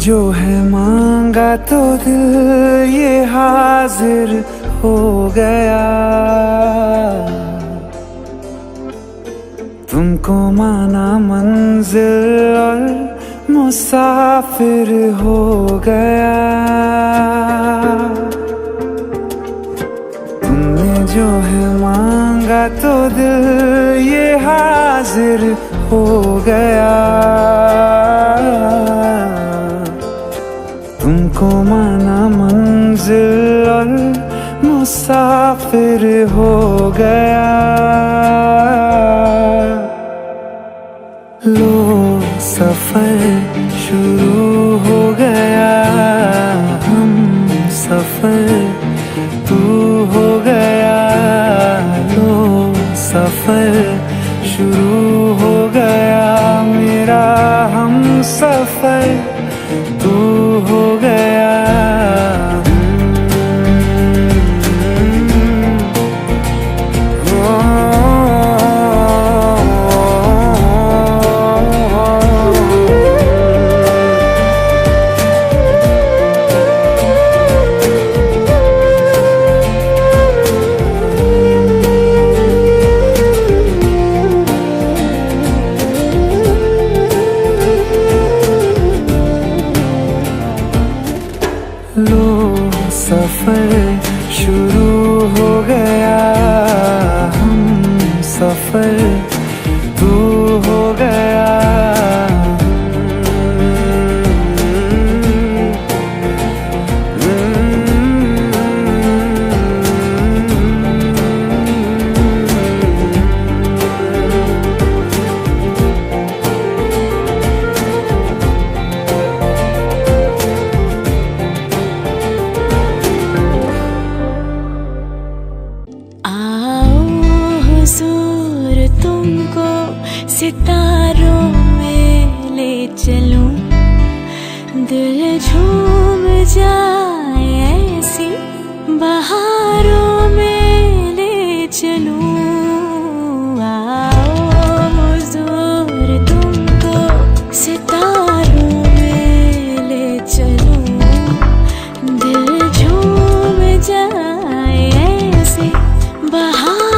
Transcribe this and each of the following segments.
जो है मांगा तो दिल ये हाजिर हो गया। तुमको माना मंजिल और मुसाफिर हो गया। तुमने जो है मांगा तो दिल ये हाजिर हो गया। तुमको माना मंजिल और मुसाफिर हो गया। लो सफर शुरू हो गया, हम सफर तू हो गया। लो सफर शुरू हो गया, मेरा हम सफर तू हो गया। लो सफर शुरू हो गया, हम सफर तू हो गया। तुमको सितारों में ले चलूं, दिल झूम जाए ऐसी बहारों में ले चलूं। आओ हुजूर तुमको सितारों में ले चलूं, दिल झूम जाए ऐसी बहारों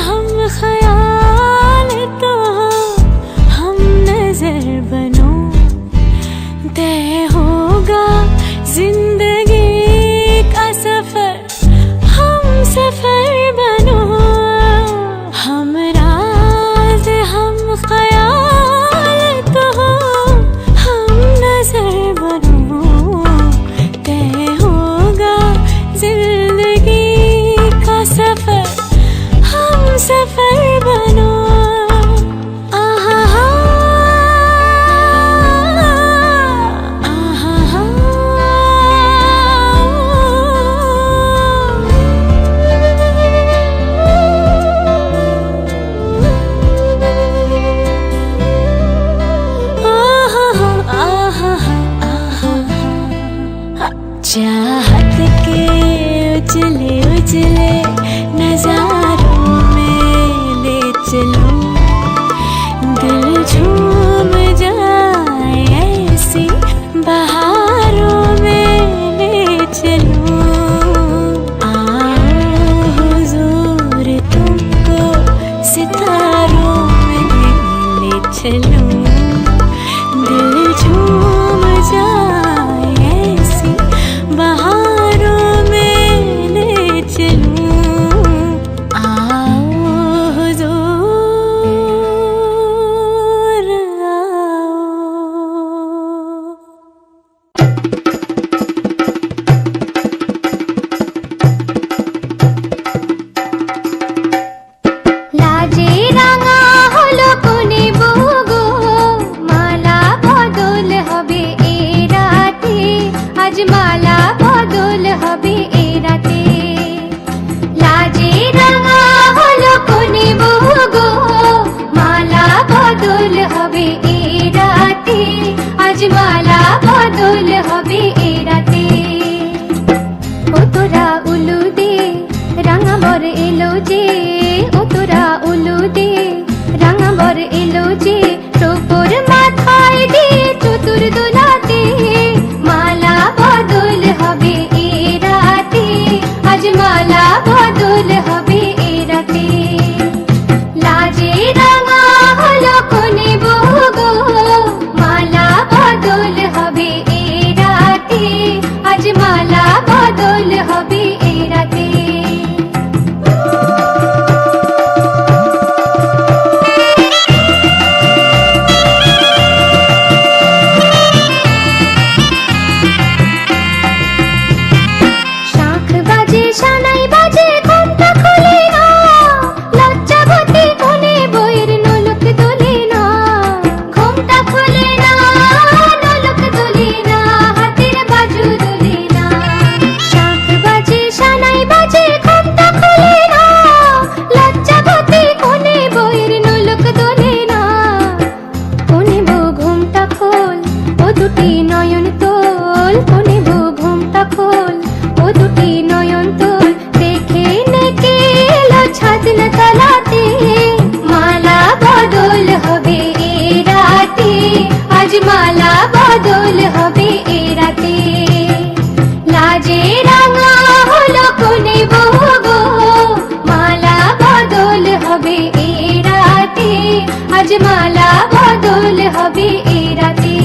हम ख्याल तो हम नजर बनो, तय होगा जिंदगी का सफर, हम सफर बनो। हम राज हम ख्याल तो हम नजर बनो, तय होगा जिंदगी का सफर, सफर बनो। चाहत के उजले उजले नजारों चलूं, दिल झूम जाए ऐसी बहारों में ले चलूं। आओ हुजूर तुमको सितारों में ले चलूं, दिल झूम जाए ऐसी बहारों में ले चलूं। লাজে রাঙা হলো কোনে বউ গো, আজ মালা বদল হবে এই রাতে।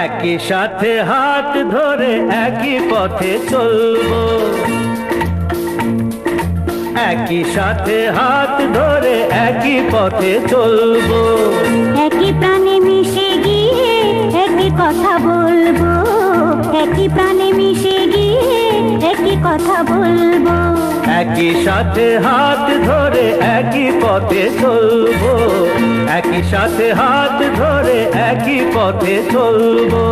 একই সাথে হাত ধরে একই পথে চলবো, একই সাথে হাত ধরে একই পথে চলবো, একই প্রাণে মিশে গিয়ে একই কথা বলবো, একই প্রাণে মিশে গিয়ে একই কথা বলবো, একই সাথে হাত ধরে একই পথে চলবো, একই সাথে হাত ধরে একই পথে চলবো।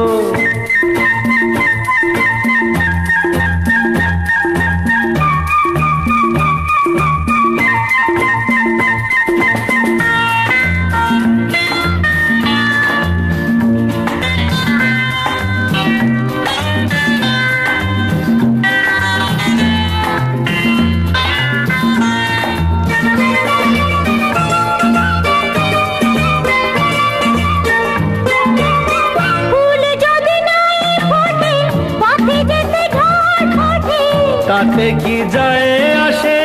তাতে কি যায় আসে,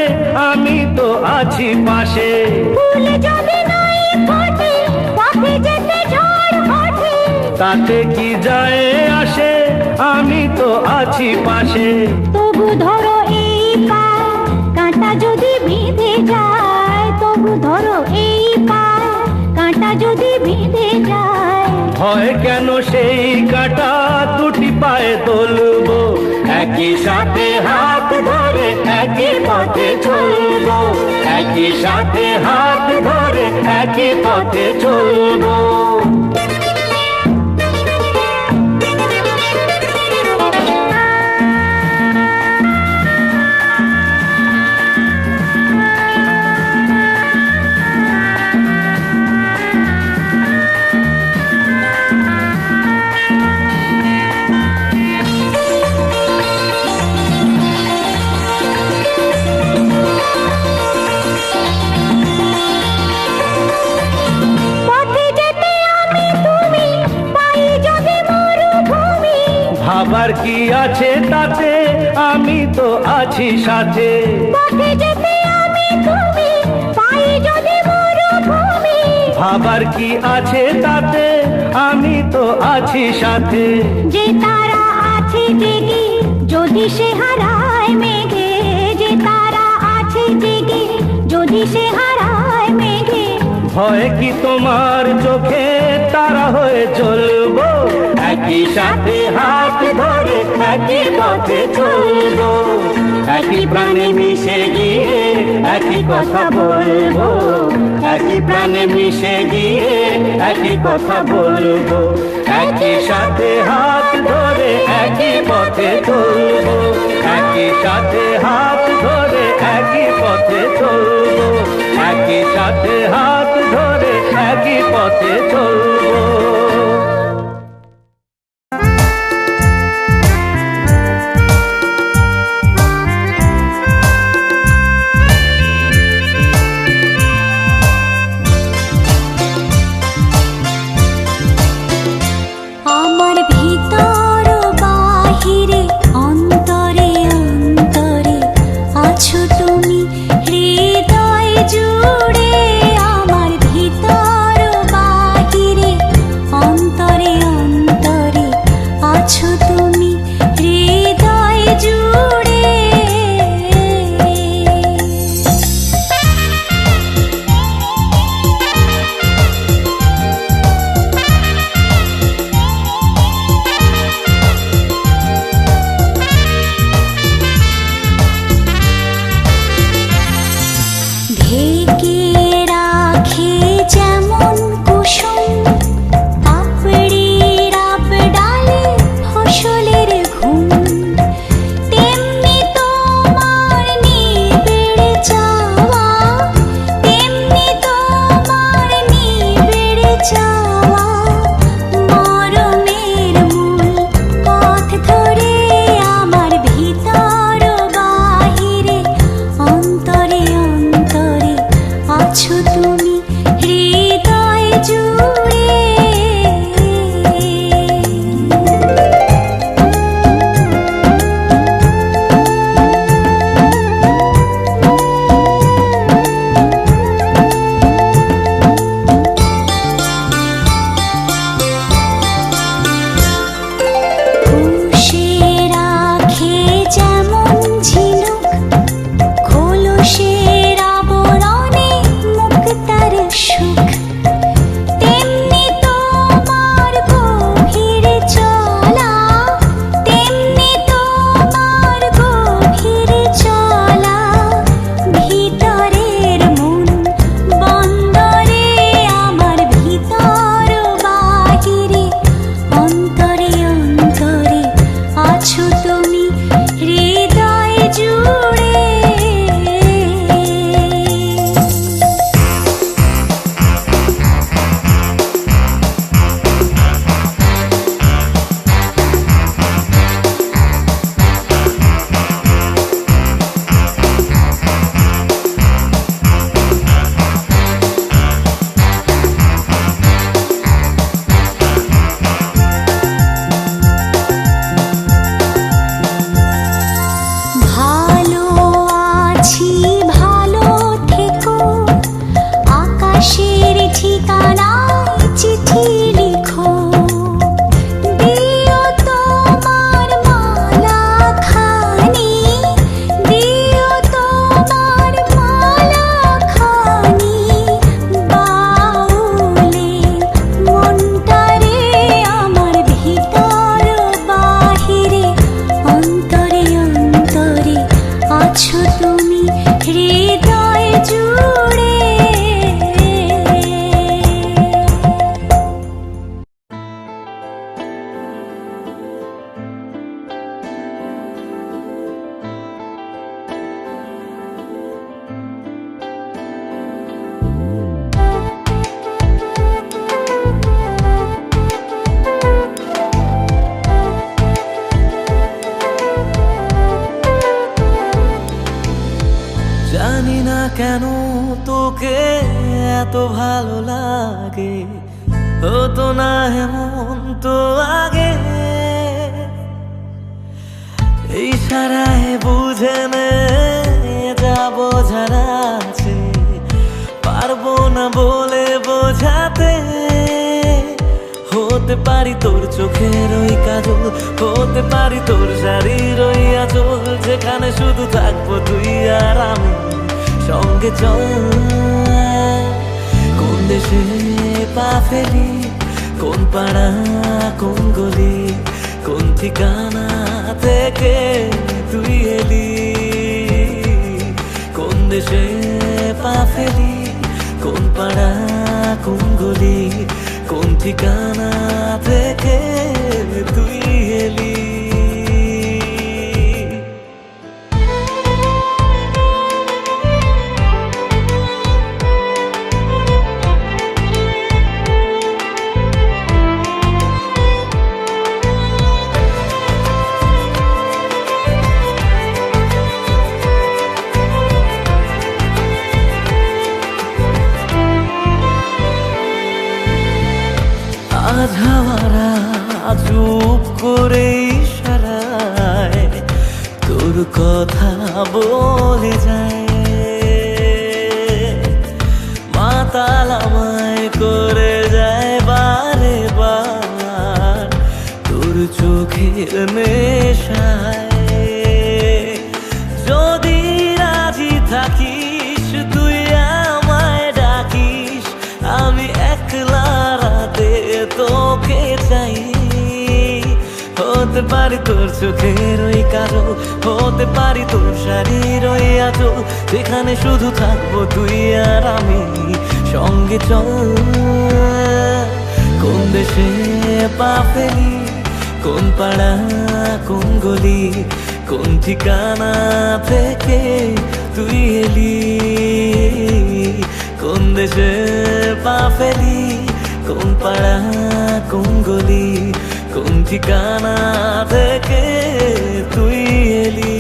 আমি তো আছি পাশে। তাতে কি যায় আসে, আমি তো আছি পাশে। তবু ধরো এই পা, কাঁটা যদি বিঁধে যায়, তবু ধরো এই পা, কাঁটা যদি বিঁধে যায়। হয় কেন সেই কাঁটা দুটি পায়ে তুলবো, একই সাথে হাত ধরে একই পথে চলবো, একই সাথে হাত ধরে একই পথে চলবো। ভাবার কি আছে তাতে, আমি তো আছি সাথে। ভাবার কি আছে তাতে, আমি তো আছি সাথে। যে তারা আছে জেগে যদি সে হারায় মেঘে, যে তারা আছে জেগে যদি সে হারায় মেঘে। ভয় কি তোমার চোখে তারা হয়ে চলবো, একই সাথে হাত ধরে একই পথে চলবো, একই প্রাণে মিশে গিয়ে একই কথা বলবো, একই প্রাণে মিশে গিয়ে একই কথা বলবো, একই সাথে হাত ধরে একই পথে চলবো, একই সাথে হাত ধরে একই পথে চলবো। আমার ভিতর বাহিরে অন্তরে অন্তরে আছো তুমি হৃদয় জুড়ে। আমার ভিতর বাহিরে অন্তরে অন্তরে আছো তুমি হৃদয় জুড়ে। ঢেকে রাখে যেমন কুসুম পাপড়ির ডালে ফসলের ঘুম, তেমনি তোমার নিবিড় চাওয়া, তেমনি তোমার নিবিড় চাওয়া। মরমের মূল পথ ধরে আমার ভিতর বাহিরে অন্তরে অন্তরে আছো তুমি হৃদয় জুড়ে। পুষে রাখে যেমন ঝিনুক খোলসের আবরণে মুক্তার সুখ, তেমনি তোমার গভীর চলা, তেমনি তোমার গভীর চলা। ভিতরের মন বন্দরে আমার ভিতর বাহিরে অন্তরে অন্তরে আছো তুমি হৃদয় জুড়ে। ভালো আছি ভালো থেকো, আকাশের ঠিকানায় চিঠি লিখো। দিও তোমার মালা খানি, দিও তোমার মালা খানি। বাউলে মনটারে আমার ভিতর বাহিরে অন্তরে অন্তরে আছো তুমি হৃদয় জুড়ে। জানি না কেন তোকে এত ভালো লাগে, হতো না এমন তো আগে। এই সারায় বুঝে নে যা বোঝার আছে, পারবো না বলে বোঝাতে। হতে পারি তোর চোখের ওই কাজল, হতে পারি তোর শাড়ির ওই আঁচল, যেখানে শুধু থাকবো তুই আর আমি। সঙ্গে চল কোন দেশে পা ফেলি, কোন পাড়া কোন গলি, কোন ঠিকানা থেকে তুই এলি। কোন দেশে পা ফেলি, কোন পাড়া কোন গলি, কোন ঠিকানা থেকে তুই এলি। চুপ করে ইশারায় তোর কথা বলে যায়, মাতাল আমায় করে যায় বারে বার তোর চোখের নেশায়। যদি রাজি থাকিস তুই আমায় ডাকিস, আমি একলা রাতে তোকে চাই। হতে পারি তোর চোখের ওই কাজল, হতে পারি তোর শাড়ির ওই আঁচল, যেখানে শুধু থাকবো তুই আর আমি। সঙ্গে চল, কোন দেশে পা ফেলি, কোন পাড়া কোন গলি, কোন ঠিকানা থেকে তুই এলি। কোন দেশে পা ফেলি, কোন পাড়া কোন গলি, কোন ঠিকানা থেকে তুই এলি।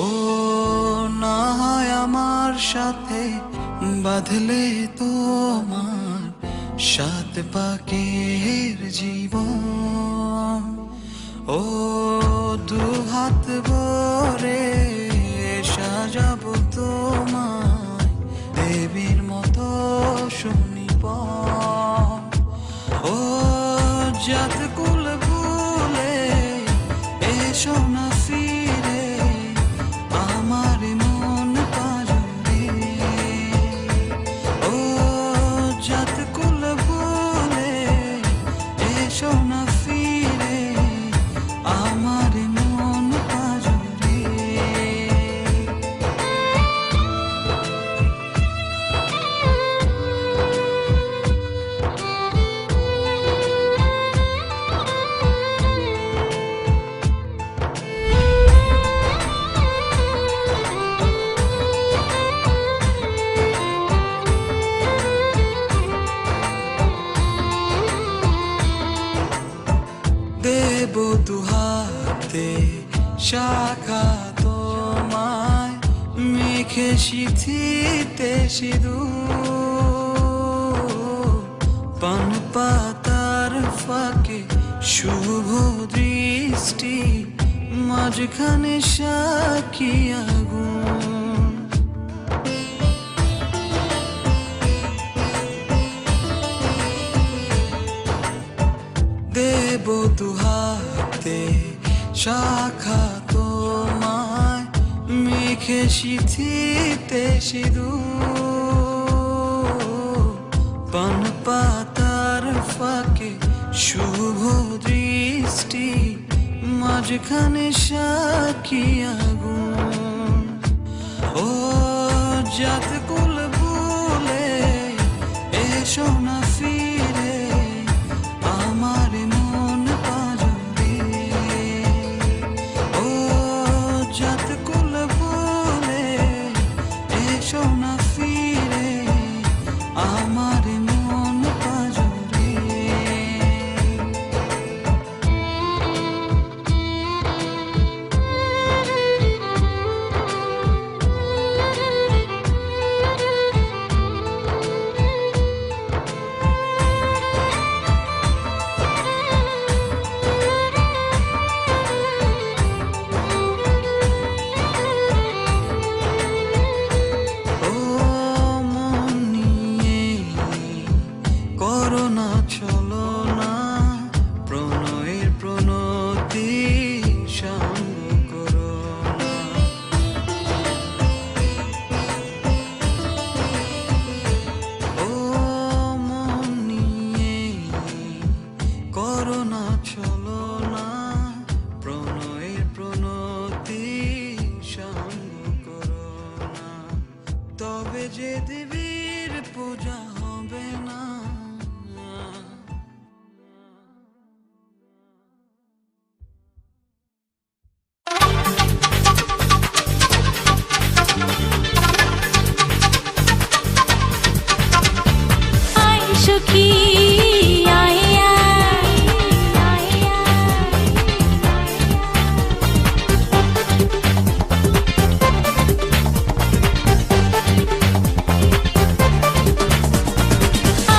ও না হয় আমার সাথে বাঁধলে তোমার সাত পাকের জীবন, ও দু হাত ভরে সাজাবো তোমায় দেবীর মতো শুনিব। ও জাত কুল ভুলে এসো না ফিরে আমার মন পাজরে। ও জাত কুল ভুলে এসো না ফিরে আমার মন পাজরে। দেব দুহাতে শাখা তোমায় মেঘে সিথিতে সিঁদুর, পান পাতার ফাঁকে শুভ দৃষ্টি মাঝখানে সাক্ষী আগুন। দেব দুহাতে শাখা তোমায়, মেখে সিথিতে সিঁদুর। পান পাতার ফাঁকে শুভ দৃষ্টি, মাঝখানে সাক্ষী আগুন। ও জাত কুল ভুলে এসো না ফিরে আমার মন পাজরে। ও জাত কুল ভুলে এসো না ফিরে আমার মন পাজরে। ও মন নিয়ে করো না চলো না, প্রণয়ের প্রণতি সঙ্গ করো না। ও মন নিয়ে করো না চলো না, প্রণয়ের প্রণতি সঙ্গ করো না। তবে যে দেবীর পূজা হবে না। আয় সখী আয়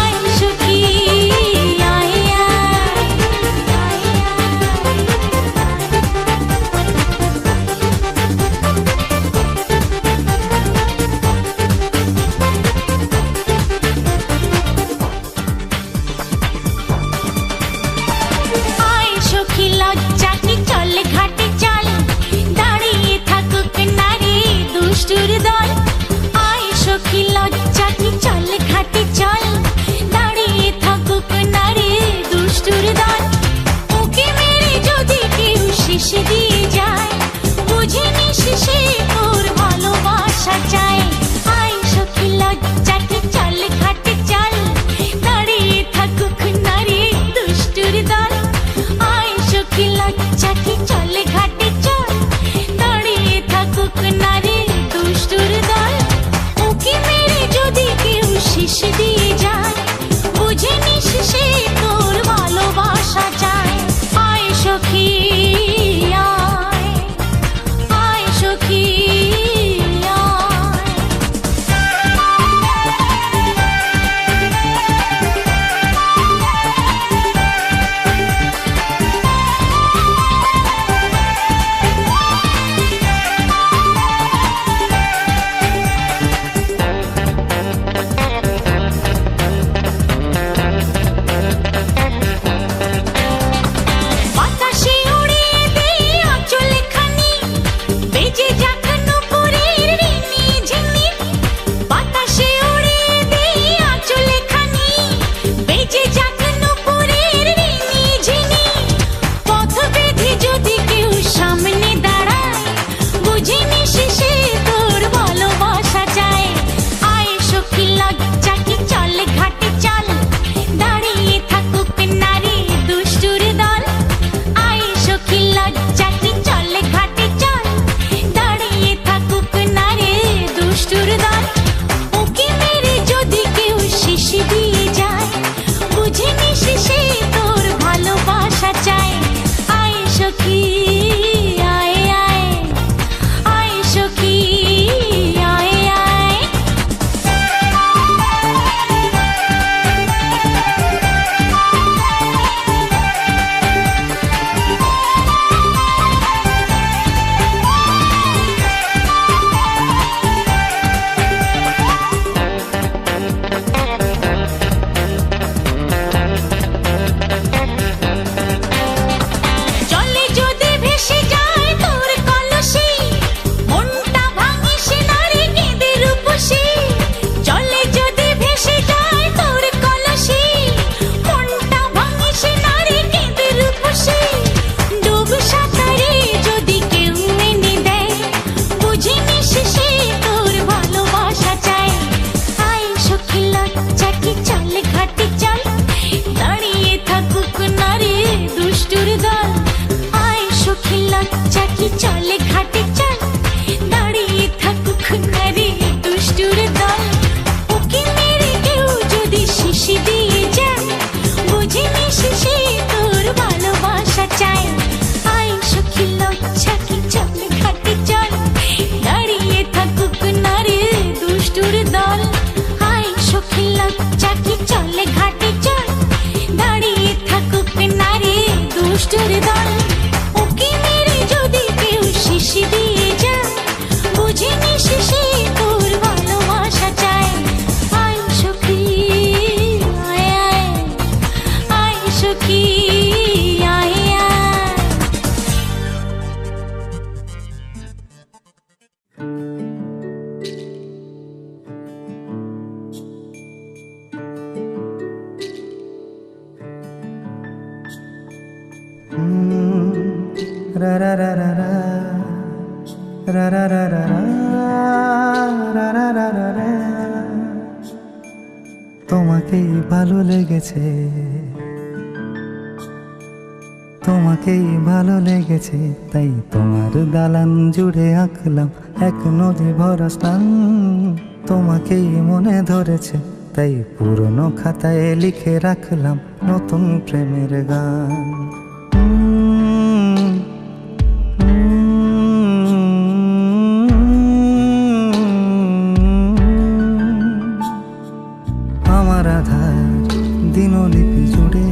আয় সখী আয় আয় সখী লজ্জা কি চল ঘাটে চল, দাঁড়িয়ে থাকুক নারী দুষ্টুর দল। আয় সখী লজ্জা কি চল ঘাটে চল, দাঁড়িয়ে থাকুক নারী দুষ্টুর দল। ওকে মেরে যদি কেউ শেষ দিয়ে যায়, বুঝে নিস সে তোর ভালোবাসা চায়। আয় সখী লজ্জা কি চল ঘাটে চল, দাঁড়িয়ে থাকুক নারী দুষ্টুর দল। আয় সখী লজ্জা কি চল ঘাটে চল, দাঁড়িয়ে থাকুক নারী দুষ্টুর দল। ওকে মেরে যদি দুষ্টুর দল ওকে মেরে যদি কেউ শিশি দিয়ে যায় বুঝে নিস সে তোর ভালোবাসা চায় আয় সখী আয় আয় আয় সখী আয় আয় রা রা রা রা রা রা রা রা রা রা রা রা রা রা। তোমাকেই ভালো লেগেছে, তোমাকেই ভালো লেগেছে, তাই তোমার দালান জুড়ে আঁকলাম এক নদী ভরা স্থান। তোমাকেই মনে ধরেছে, তাই পুরনো খাতায় লিখে রাখলাম নতুন প্রেমের গান। আমার আধার দিনলিপি জুড়ে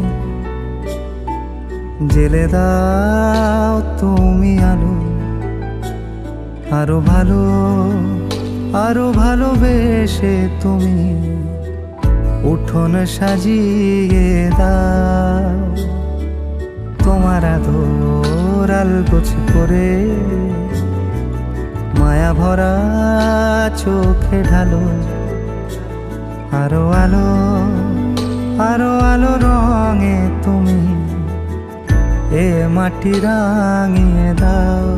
জেলে দাও তুমি আলো, আরো ভালো আরো ভালোবেসে তুমি উঠোন সাজিয়ে দাও। তোমার আদর আলগোছ করে মায়া ভরা চোখে ঢালো, আরো আলো আরো আলো রঙে তুমি এ মাটি রাঙিয়ে দাও।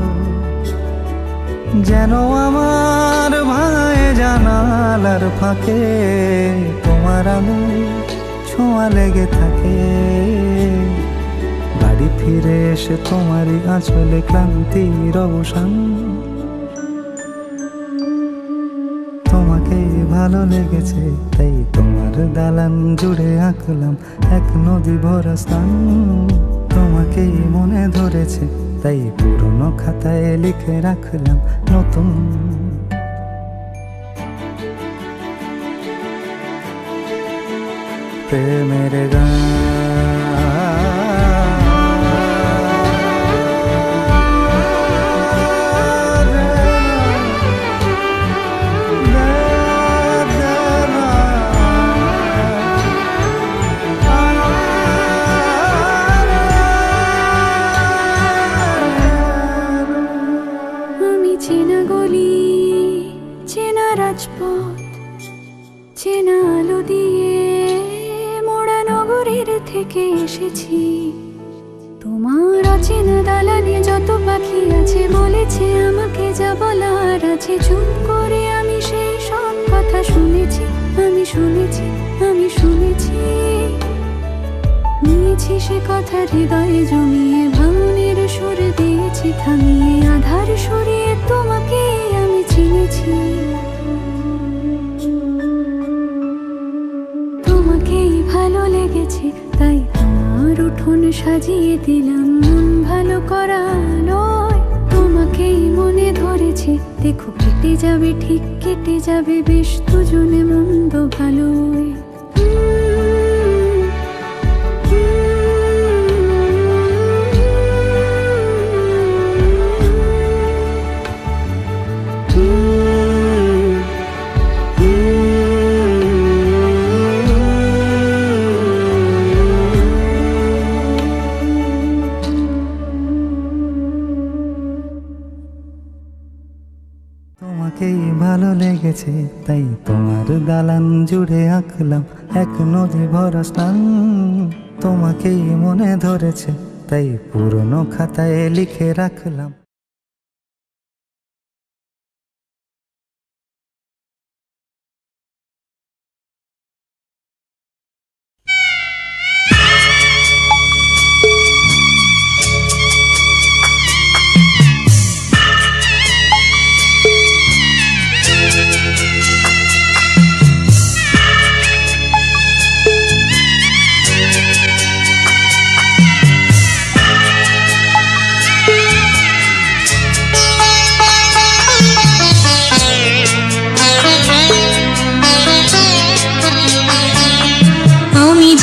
যেন আমার ভাই জানালার ফাঁকে তোমার আলো ছোঁয়া লেগে থাকে। বাড়ি ফিরে এসে তোমারই আঁচলে ক্লান্তির অবসান। তোমাকেই ভালো লেগেছে, তাই তোমার দালান জুড়ে আঁকলাম এক নদী ভরা স্থান। তোমাকেই মনে ধরেছে, তাই পুরনো খাতায় লিখে রাখলাম নতুন প্রেমের গান। চেনা গলি, চেনা রাজপথ, চেনা আলো দিয়ে মোড়া নগরের থেকে এসেছি। তোমার অচেনা দালানে যত পাখি আছে বলেছে আমাকে যা বলার আছে। চুপ করে আমি সেই সব কথা শুনেছি, আমি শুনেছি, আমি শুনেছি। নিয়েছি সে কথা হৃদয়ে জমিয়ে, ভাঙনের সুর দিয়েছি থামিয়ে, আধার সরিয়ে তোমাকে আমি চিনেছি। তোমাকেই ভালো লেগেছে, তাই তোমার উঠোন সাজিয়ে দিলাম মন ভালো করা নয়। তোমাকেই মনে ধরেছে, দেখো কেটে যাবে ঠিক কেটে যাবে বেশ দুজনে মন্দ ভালোই। তোমাকেই ভালো লেগেছে, তাই তোমার দালান জুড়ে আঁকলাম এক নদী ভরা স্থান। তোমাকেই মনে ধরেছে, তাই পুরনো খাতায় লিখে রাখলাম।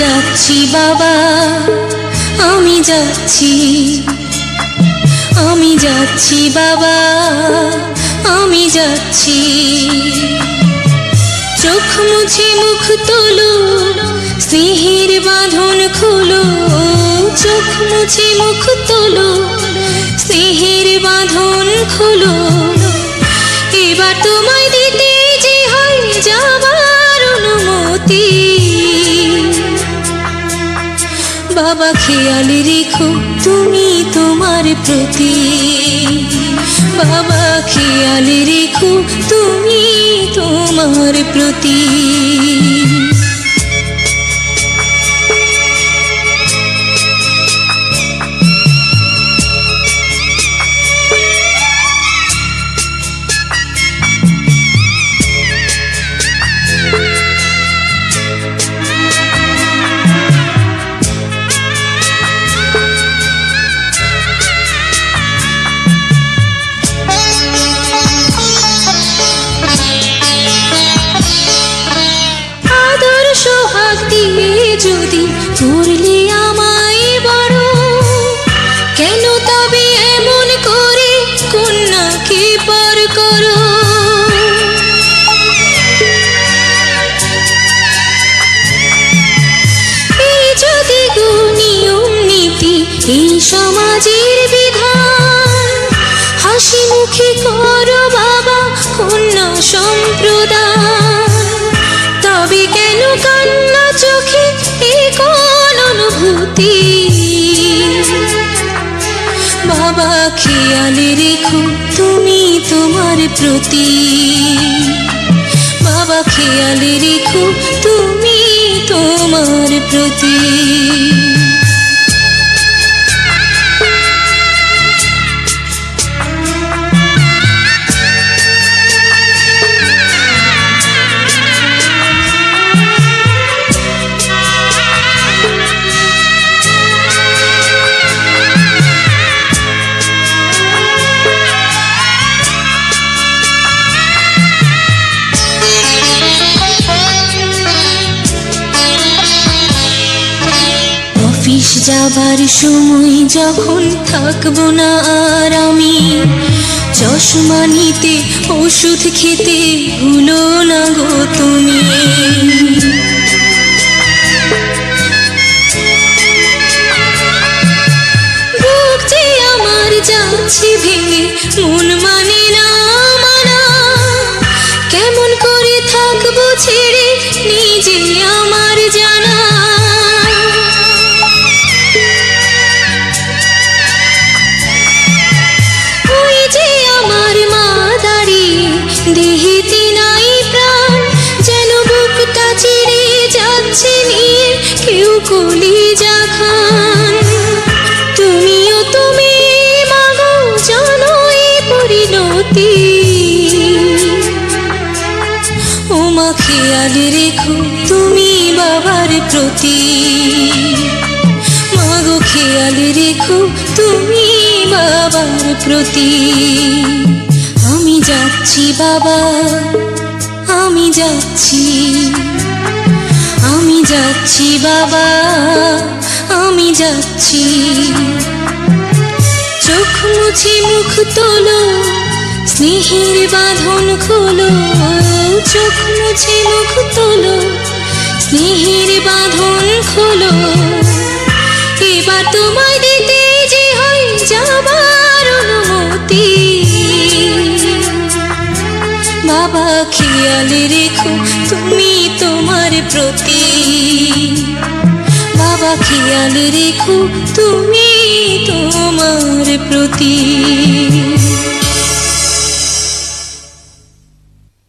যাচ্ছি বাবা আমি যাচ্ছি, আমি যাচ্ছি বাবা, আমি যাচ্ছি। চোখ মুছে মুখ তোলো, স্নেহের বাঁধন খোলো, চোখ মুছে মুখ তোলো, স্নেহের বাঁধন খোলো। এবার তোমায় দিতে যে হয় যাবার অনুমতি। বাবা খেয়াল রেখো তুমি তোমার প্রতি, বাবা খেয়াল রেখো তুমি তোমার প্রতি। সোহাগ দিয়ে যদি করলে আমায় বড়, কেন তবে এমন করে কন্যাকে পর করো? এই যদি গো নিয়ম নীতি, এই সমাজের বিধান, হাসি মুখে করো বাবা কন্যা সম্প্রদান। তবে কেন কান্না চোখে এ কোন অনুভূতি? বাবা খেয়াল রেখো তুমি তোমার প্রতি, বাবা খেয়াল রেখো তুমি তোমার প্রতি। অফিস যাবার সময় যখন থাকবো না আর আমি, চশমা নিতে ওষুধ খেতে ভুলো না গো তুমি। বুক যে আমার যাচ্ছে ভেঙে, মন মানে না মানা, কেমন করে থাকবো ছেড়ে নিজে আমার জানা। দেহেতে নাই প্রাণ, যেন বুকটা চিরে যাচ্ছে নিয়ে কেউ কলিজা খান। তুমিও তুমি মাগো জানো এই পরিণতি। ওমা খেয়াল রেখো তুমি বাবার প্রতি, মাগো খেয়াল রেখো তুমি বাবার প্রতি। আমি যাচ্ছি বাবা, আমি যাচ্ছি, আমি যাচ্ছি বাবা, আমি যাচ্ছি। চোখ মুছে মুখ তোলো, স্নেহের বাঁধন খোলো, চোখ মুছে মুখ তোলো, স্নেহের বাঁধন খোলো। এবার তোমায় দিতে যে হয় যাবার অনুমতি। বাবা খেয়াল রেখো তুমি তোমার প্রতি, বাবা খেয়াল রেখো তুমি তোমার প্রতি।